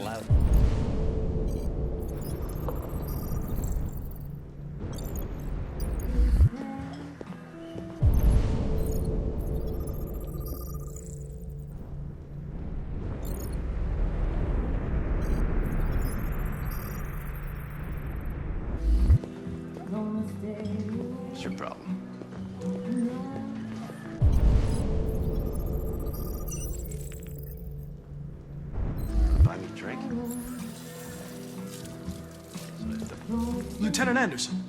loud. What's your problem? Buy me a drink? Lieutenant Anderson,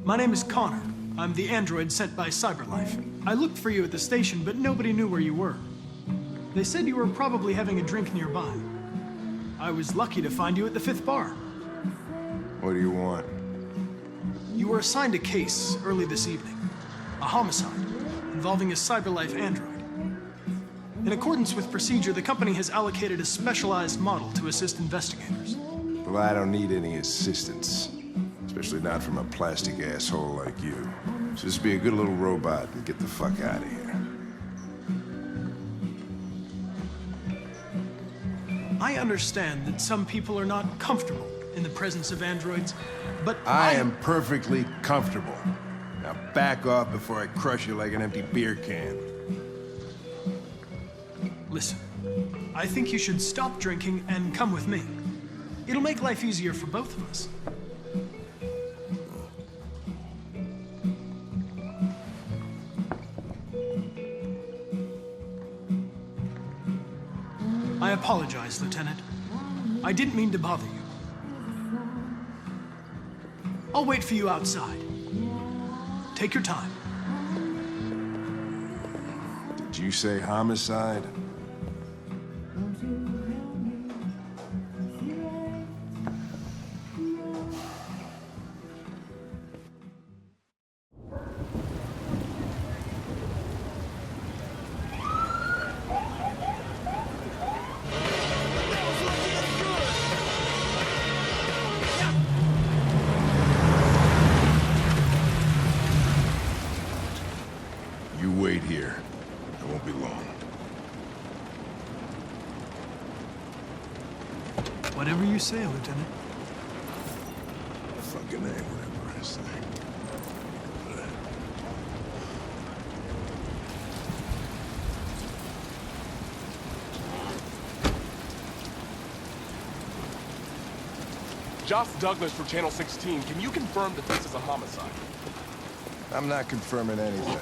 my name is Connor. I'm the android sent by CyberLife. I looked for you at the station, but nobody knew where you were. They said you were probably having a drink nearby. I was lucky to find you at the 5th bar. What do you want? You were assigned a case early this evening. A homicide involving a CyberLife android. In accordance with procedure, the company has allocated a specialized model to assist investigators. Well, I don't need any assistance. Especially not from a plastic asshole like you. Just be a good little robot and get the fuck out of here. I understand that some people are not comfortable in the presence of androids, but I am perfectly comfortable. Now back off before I crush you like an empty beer can. Listen, I think you should stop drinking and come with me. It'll make life easier for both of us. I apologize, Lieutenant. I didn't mean to bother you. I'll wait for you outside. Take your time. Did you say homicide? You wait here. I won't be long. Whatever you say, Lieutenant. Fucking A, whatever I say. Josh Douglas for Channel 16. Can you confirm that this is a homicide? I'm not confirming anything.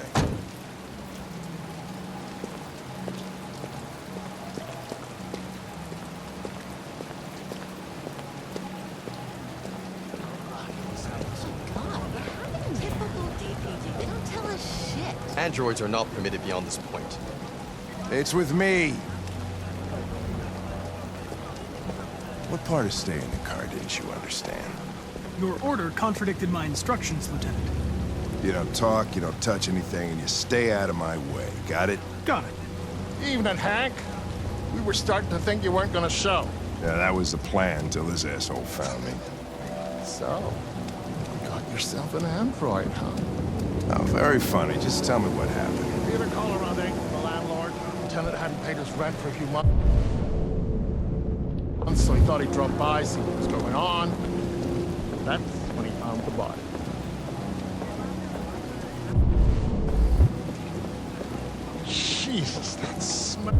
Androids are not permitted beyond this point. It's with me. What part of staying in the car didn't you understand? Your order contradicted my instructions, Lieutenant. You don't talk, you don't touch anything, and you stay out of my way. Got it? Got it. Evening, Hank. We were starting to think you weren't gonna show. Yeah, that was the plan until this asshole found me. So, you got yourself an android, huh? Oh, very funny. Just tell me what happened. We had a call around 8 from the landlord. The tenant hadn't paid his rent for a few months, so he thought he'd drop by, see what was going on. That's when he found the body. Jesus, that smell.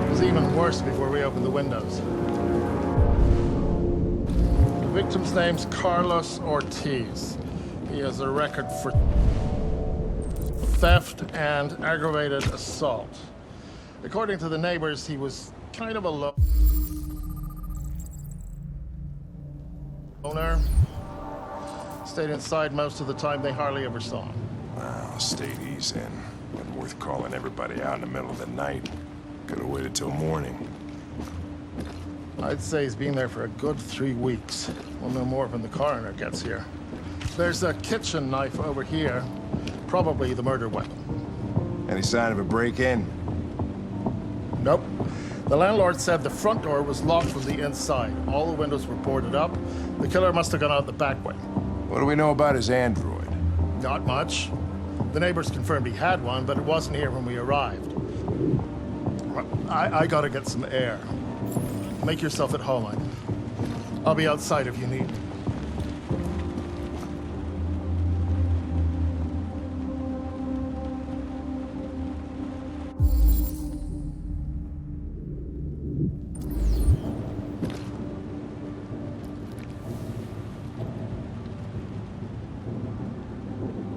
It was even worse before we opened the windows. The victim's name's Carlos Ortiz. He has a record for theft and aggravated assault. According to the neighbors, he was kind of a loner. Stayed inside most of the time. They hardly ever saw him. Well, stayed easy in. Wasn't worth calling everybody out in the middle of the night. Could have waited till morning. I'd say he's been there for a good 3 weeks. We'll know more when the coroner gets here. There's a kitchen knife over here. Probably the murder weapon. Any sign of a break-in? Nope. The landlord said the front door was locked from the inside. All the windows were boarded up. The killer must have gone out the back way. What do we know about his android? Not much. The neighbors confirmed he had one, but it wasn't here when we arrived. I gotta get some air. Make yourself at home. I'll be outside if you need.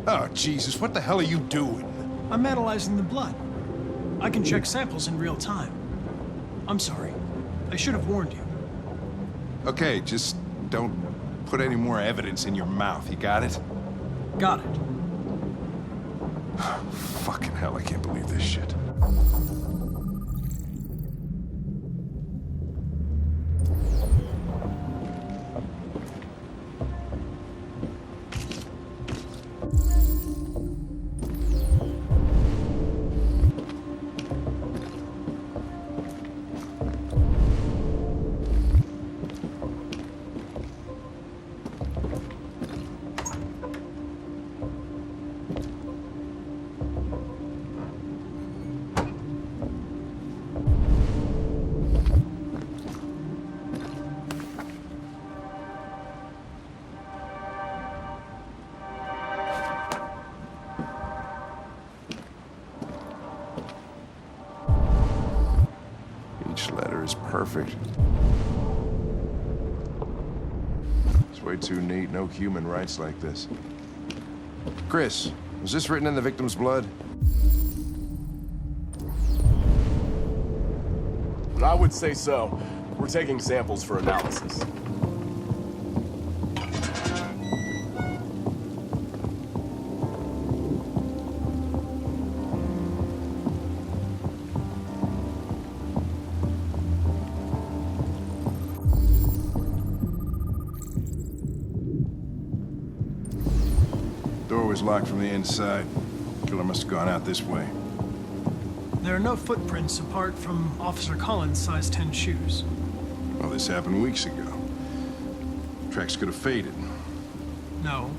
Oh, Jesus, what the hell are you doing? I'm analyzing the blood. I can check samples in real time. I'm sorry. I should have warned you. Okay, just don't put any more evidence in your mouth, you got it? Got it. Fucking hell, I can't believe this shit. Each letter is perfect. It's way too neat. No human writes like this. Chris, was this written in the victim's blood? I would say so. We're taking samples for analysis. Door was locked from the inside. Killer must have gone out this way. There are no footprints apart from Officer Collins' size 10 shoes. Well, this happened weeks ago. Tracks could have faded. No,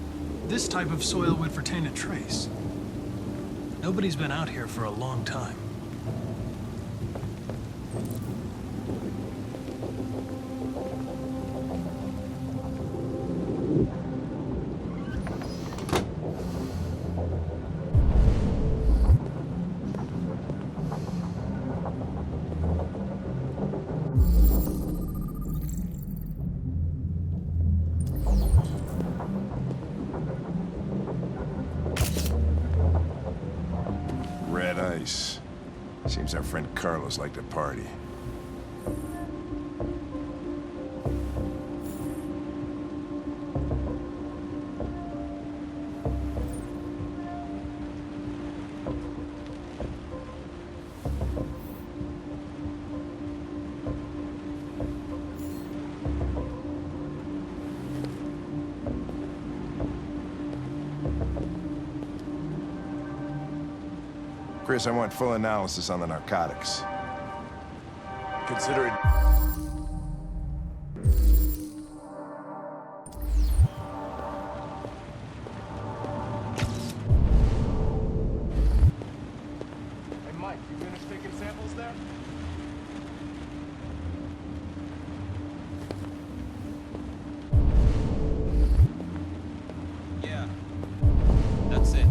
this type of soil would retain a trace. Nobody's been out here for a long time. Red ice. Seems our friend Carlos liked to party. Chris, I want full analysis on the narcotics. Consider it. Hey, Mike, you finished taking samples there? Yeah. That's it.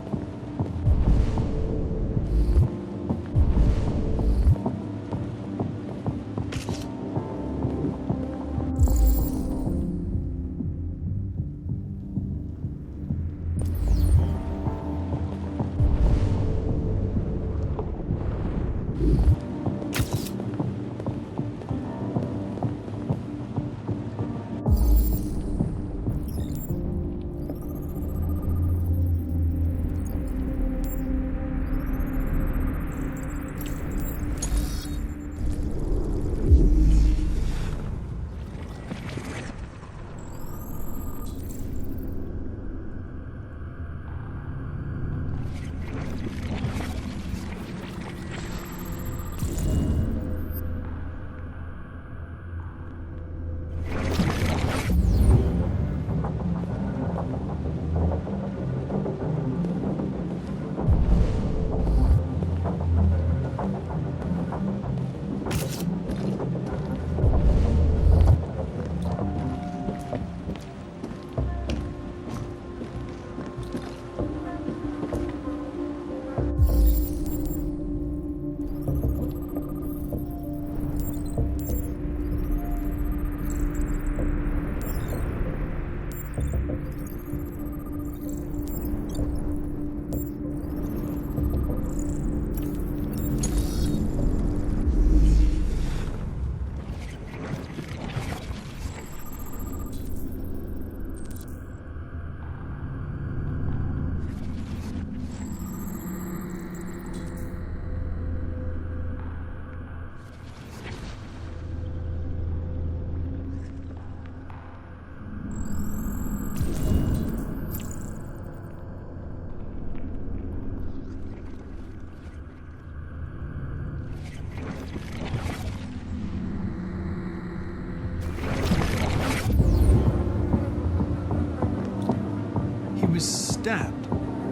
stabbed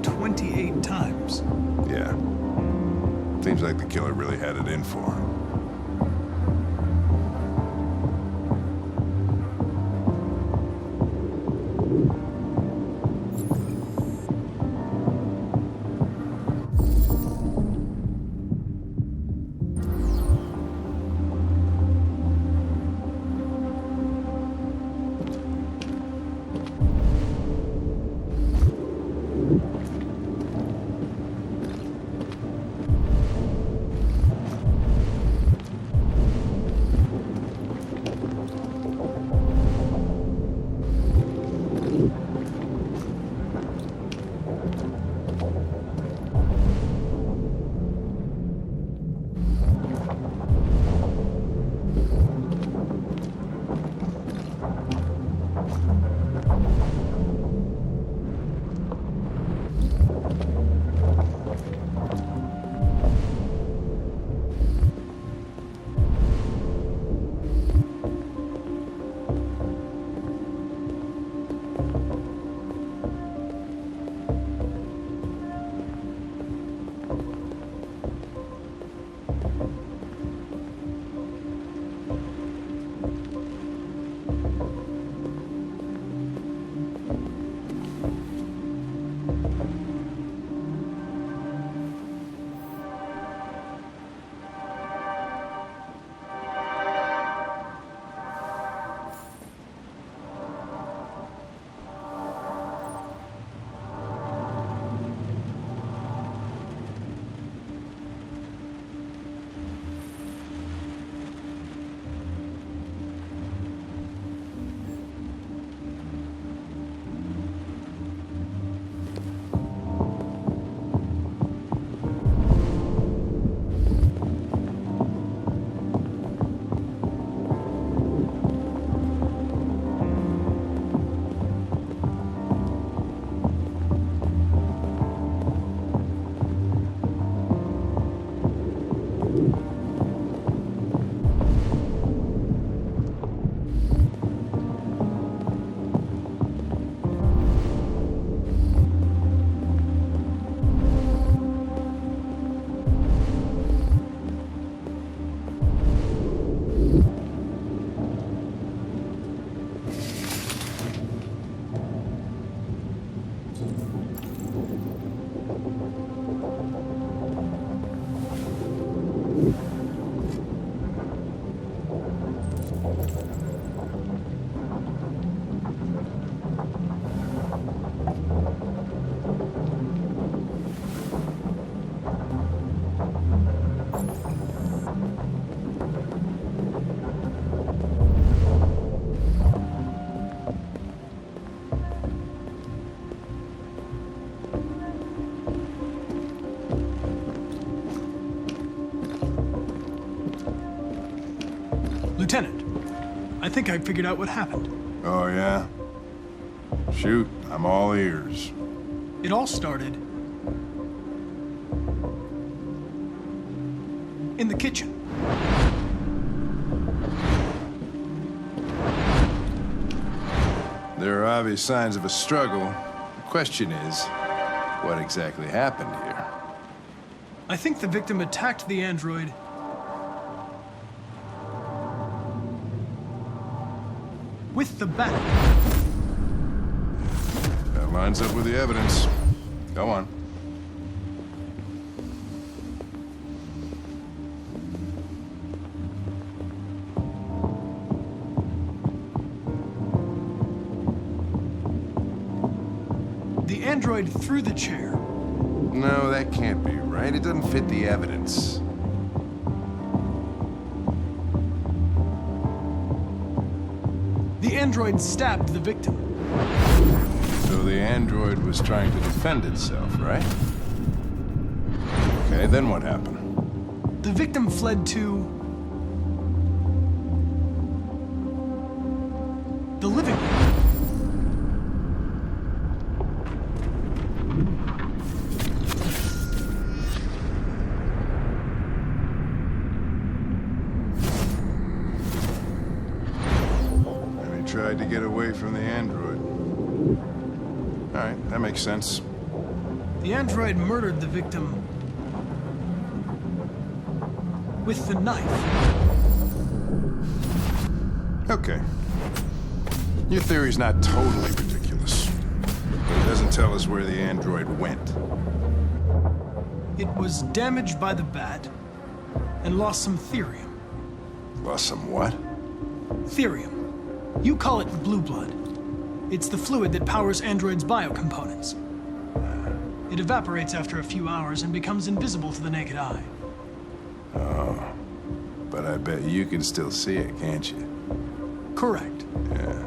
28 times. Yeah. Seems like the killer really had it in for him. Lieutenant, I think I figured out what happened. Oh, yeah? Shoot, I'm all ears. It all started in the kitchen. There are obvious signs of a struggle. The question is, what exactly happened here? I think the victim attacked the android with the bat. That lines up with the evidence. Go on. The android threw the chair. No, that can't be right. It doesn't fit the evidence. The android stabbed the victim. So the android was trying to defend itself, right? Okay, then what happened? The victim fled to the living room. Maybe Tried to get away from the android. All right, that makes sense. The android murdered the victim with the knife. Okay. Your theory's not totally ridiculous. But it doesn't tell us where the android went. It was damaged by the bat and lost some therium. Lost some what? Therium. You call it blue blood. It's the fluid that powers androids' biocomponents. It evaporates after a few hours and becomes invisible to the naked eye. Oh. But I bet you can still see it, can't you? Correct. Yeah.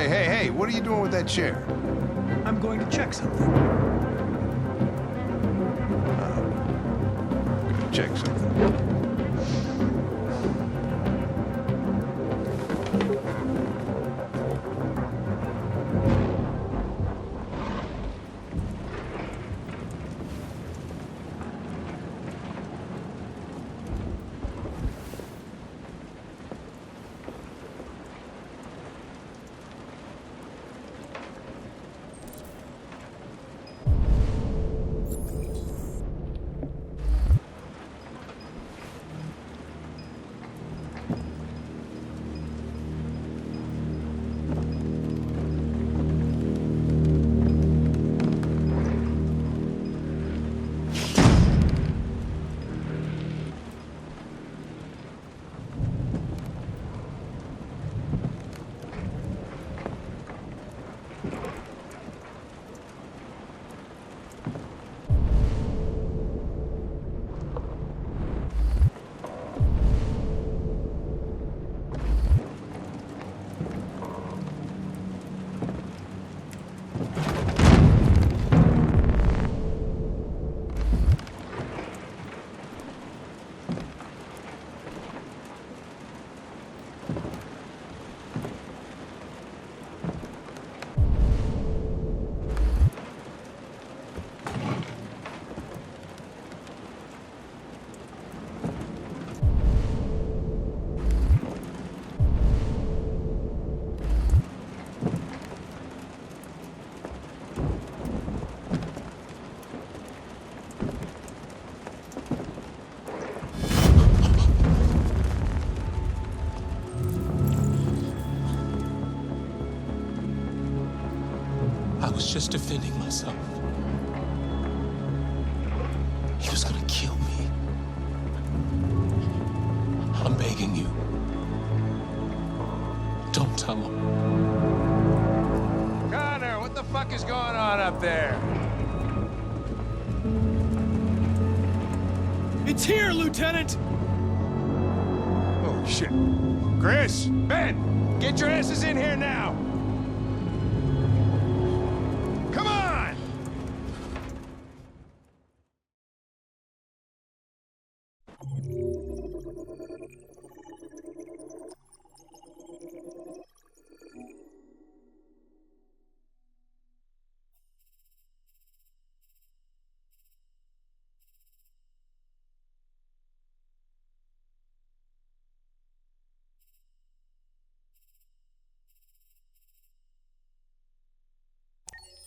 Hey, what are you doing with that chair? I'm going to check something. Check something. I was just defending myself. He was gonna kill me. I'm begging you. Don't tell him. Connor, what the fuck is going on up there? It's here, Lieutenant! Oh, shit. Chris, Ben, get your asses in here now!